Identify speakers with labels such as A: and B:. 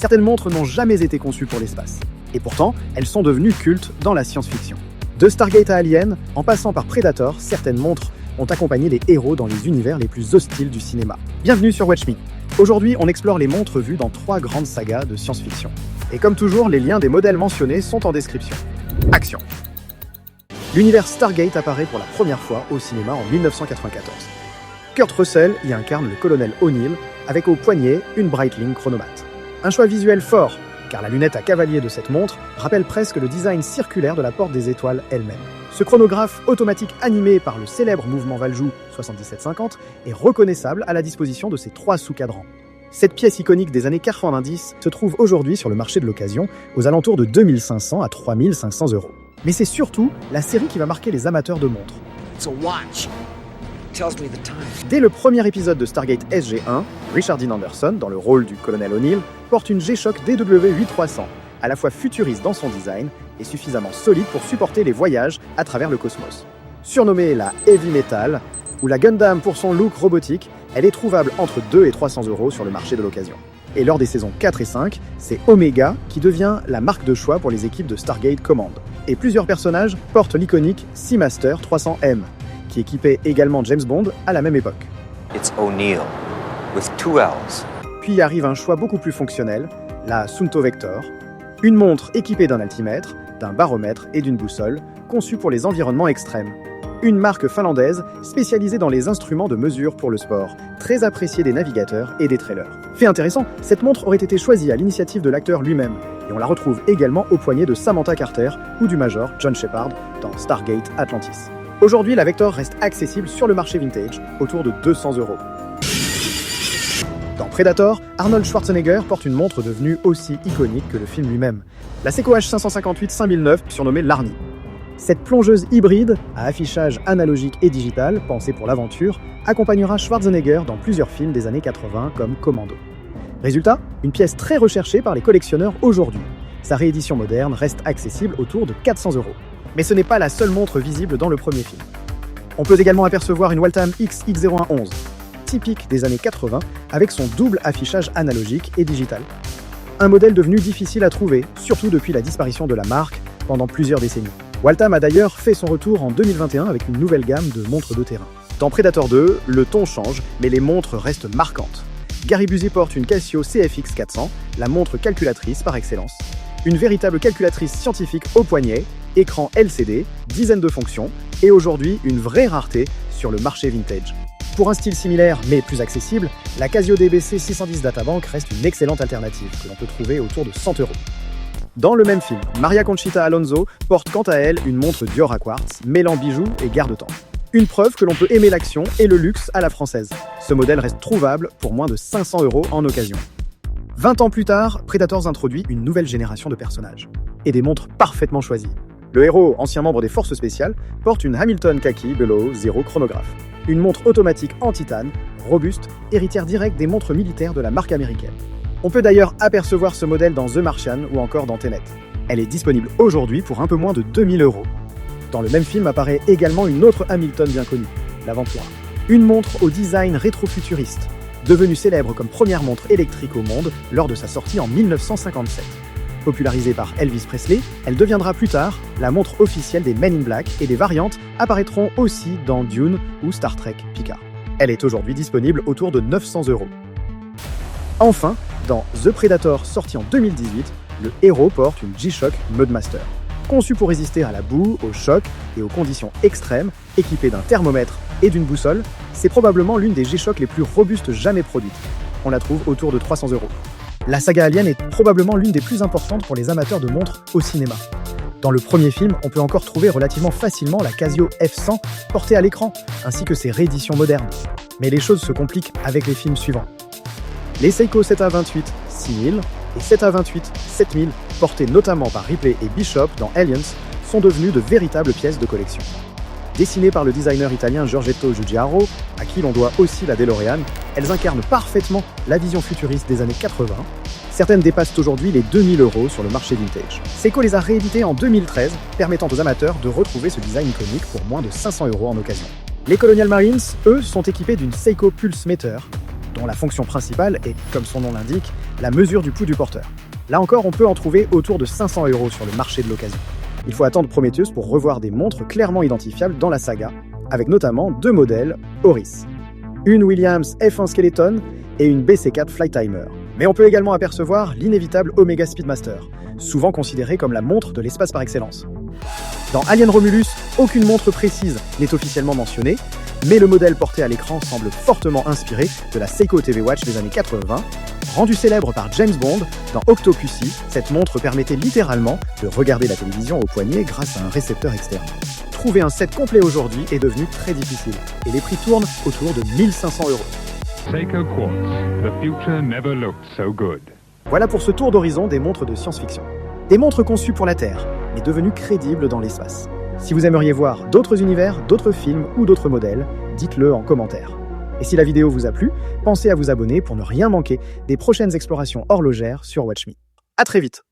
A: Certaines montres n'ont jamais été conçues pour l'espace. Et pourtant, elles sont devenues cultes dans la science-fiction. De Stargate à Alien, en passant par Predator, certaines montres ont accompagné les héros dans les univers les plus hostiles du cinéma. Bienvenue sur Watch Me. Aujourd'hui, on explore les montres vues dans 3 grandes sagas de science-fiction. Et comme toujours, les liens des modèles mentionnés sont en description. Action! L'univers Stargate apparaît pour la première fois au cinéma en 1994. Kurt Russell y incarne le colonel O'Neill, avec au poignet une Breitling chronomate. Un choix visuel fort, car la lunette à cavalier de cette montre rappelle presque le design circulaire de la porte des étoiles elle-même. Ce chronographe automatique animé par le célèbre mouvement Valjoux 7750 est reconnaissable à la disposition de ses 3 sous-cadrans. Cette pièce iconique des années 90 se trouve aujourd'hui sur le marché de l'occasion aux alentours de 2500 à 3500 €. Mais c'est surtout la série qui va marquer les amateurs de montres. Dès le premier épisode de Stargate SG-1, Richard Dean Anderson, dans le rôle du colonel O'Neill, porte une G-Shock DW8300, à la fois futuriste dans son design et suffisamment solide pour supporter les voyages à travers le cosmos. Surnommée la Heavy Metal, ou la Gundam pour son look robotique, elle est trouvable entre 2 et 300 € sur le marché de l'occasion. Et lors des saisons 4 et 5, c'est Omega qui devient la marque de choix pour les équipes de Stargate Command. Et plusieurs personnages portent l'iconique Seamaster 300M, qui équipait également James Bond à la même époque.
B: It's O'Neill, with 2 L's.
A: Puis arrive un choix beaucoup plus fonctionnel, la Suunto Vector, une montre équipée d'un altimètre, d'un baromètre et d'une boussole, conçue pour les environnements extrêmes. Une marque finlandaise spécialisée dans les instruments de mesure pour le sport, très appréciée des navigateurs et des trailers. Fait intéressant, cette montre aurait été choisie à l'initiative de l'acteur lui-même, et on la retrouve également au poignet de Samantha Carter ou du Major John Shepard dans Stargate Atlantis. Aujourd'hui, la Vector reste accessible sur le marché vintage, autour de 200 €. Dans Predator, Arnold Schwarzenegger porte une montre devenue aussi iconique que le film lui-même, la Seiko H558 5009, surnommée l'Arnie. Cette plongeuse hybride, à affichage analogique et digital, pensée pour l'aventure, accompagnera Schwarzenegger dans plusieurs films des années 80 comme Commando. Résultat, une pièce très recherchée par les collectionneurs aujourd'hui. Sa réédition moderne reste accessible autour de 400 €. Mais ce n'est pas la seule montre visible dans le premier film. On peut également apercevoir une Waltham XX0111, typique des années 80, avec son double affichage analogique et digital. Un modèle devenu difficile à trouver, surtout depuis la disparition de la marque pendant plusieurs décennies. Waltham a d'ailleurs fait son retour en 2021 avec une nouvelle gamme de montres de terrain. Dans Predator 2, le ton change, mais les montres restent marquantes. Gary Busey porte une Casio CFX 400, la montre calculatrice par excellence. Une véritable calculatrice scientifique au poignet, écran LCD, dizaines de fonctions, et aujourd'hui une vraie rareté sur le marché vintage. Pour un style similaire mais plus accessible, la Casio DBC 610 Databank reste une excellente alternative que l'on peut trouver autour de 100 €. Dans le même film, Maria Conchita Alonso porte quant à elle une montre Dior à quartz, mêlant bijoux et garde-temps. Une preuve que l'on peut aimer l'action et le luxe à la française. Ce modèle reste trouvable pour moins de 500 € en occasion. 20 ans plus tard, Predators introduit une nouvelle génération de personnages. Et des montres parfaitement choisies. Le héros, ancien membre des forces spéciales, porte une Hamilton Khaki Below Zero chronographe. Une montre automatique en titane, robuste, héritière directe des montres militaires de la marque américaine. On peut d'ailleurs apercevoir ce modèle dans The Martian ou encore dans Tenet. Elle est disponible aujourd'hui pour un peu moins de 2000 €. Dans le même film apparaît également une autre Hamilton bien connue, l'Aventura. Une montre au design rétro-futuriste, devenue célèbre comme première montre électrique au monde lors de sa sortie en 1957. Popularisée par Elvis Presley, elle deviendra plus tard la montre officielle des Men in Black et des variantes apparaîtront aussi dans Dune ou Star Trek Picard. Elle est aujourd'hui disponible autour de 900 €. Enfin, dans The Predator sorti en 2018, le héros porte une G-Shock Mudmaster. Conçue pour résister à la boue, au choc et aux conditions extrêmes, équipée d'un thermomètre et d'une boussole, c'est probablement l'une des G-Shock les plus robustes jamais produites. On la trouve autour de 300 €. La saga Alien est probablement l'une des plus importantes pour les amateurs de montres au cinéma. Dans le premier film, on peut encore trouver relativement facilement la Casio F100 portée à l'écran, ainsi que ses rééditions modernes. Mais les choses se compliquent avec les films suivants. Les Seiko 7A28 6000 et 7A28 7000, portés notamment par Ripley et Bishop dans Aliens, sont devenues de véritables pièces de collection. Dessinées par le designer italien Giorgetto Giugiaro, à qui l'on doit aussi la DeLorean, elles incarnent parfaitement la vision futuriste des années 80. Certaines dépassent aujourd'hui les 2000 € sur le marché vintage. Seiko les a rééditées en 2013, permettant aux amateurs de retrouver ce design iconique pour moins de 500 € en occasion. Les Colonial Marines, eux, sont équipés d'une Seiko Pulse Meter, dont la fonction principale est, comme son nom l'indique, la mesure du pouls du porteur. Là encore, on peut en trouver autour de 500 € sur le marché de l'occasion. Il faut attendre Prometheus pour revoir des montres clairement identifiables dans la saga, avec notamment 2 modèles Oris. Une Williams F1 Skeleton et une BC4 Flytimer. Mais on peut également apercevoir l'inévitable Omega Speedmaster, souvent considérée comme la montre de l'espace par excellence. Dans Alien Romulus, aucune montre précise n'est officiellement mentionnée, mais le modèle porté à l'écran semble fortement inspiré de la Seiko TV Watch des années 80. Rendue célèbre par James Bond, dans Octopussy, cette montre permettait littéralement de regarder la télévision au poignet grâce à un récepteur externe. Trouver un set complet aujourd'hui est devenu très difficile, et les prix tournent autour de 1500 €.
C: Seiko Quartz, the future never looked so good.
A: Voilà pour ce tour d'horizon des montres de science-fiction. Des montres conçues pour la Terre, mais devenues crédibles dans l'espace. Si vous aimeriez voir d'autres univers, d'autres films ou d'autres modèles, dites-le en commentaire. Et si la vidéo vous a plu, pensez à vous abonner pour ne rien manquer des prochaines explorations horlogères sur Watch Me. À très vite!